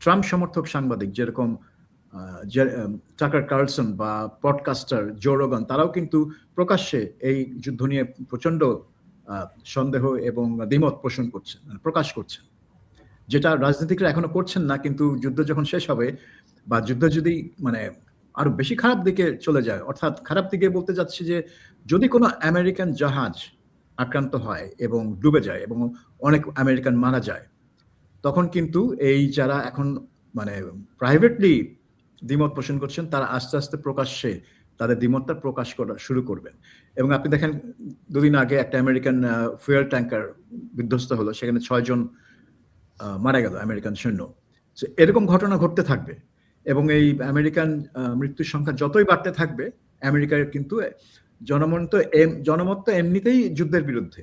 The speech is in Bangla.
ট্রাম্প সমর্থক সাংবাদিক যেরকম টাকার কার্লসন বা পডকাস্টার জো রোগান, তারাও কিন্তু প্রকাশ্যে এই যুদ্ধ নিয়ে প্রচন্ড সন্দেহ এবং দ্বিমত পোষণ করছেন, প্রকাশ করছেন, যেটা রাজনীতিকরা এখনো করছেন না। কিন্তু যুদ্ধ যখন শেষ হবে বা যুদ্ধ যদি মানে আরো বেশি খারাপ দিকে চলে যায়, অর্থাৎ খারাপ দিকে বলতে যাচ্ছি যে যদি কোনো আমেরিকান জাহাজ আক্রান্ত হয় এবং ডুবে যায় এবং অনেক আমেরিকান মারা যায়, তখন কিন্তু এই যারা এখন মানে প্রাইভেটলি দ্বিমত পোষণ করছেন, তারা আস্তে আস্তে প্রকাশ্যে তাদের দ্বিমতটা প্রকাশ করা শুরু করবেন। এবং আপনি দেখেন দুদিন আগে একটা আমেরিকান ফুয়েল ট্যাঙ্কার বিধ্বস্ত হলো, সেখানে 6 জন মারা গেল আমেরিকান সৈন্য। এরকম ঘটনা ঘটতে থাকবে এবং এই আমেরিকান মৃত্যুর সংখ্যা যতই বাড়তে থাকবে, আমেরিকার কিন্তু জনমত তো এমনিতেই যুদ্ধের বিরুদ্ধে।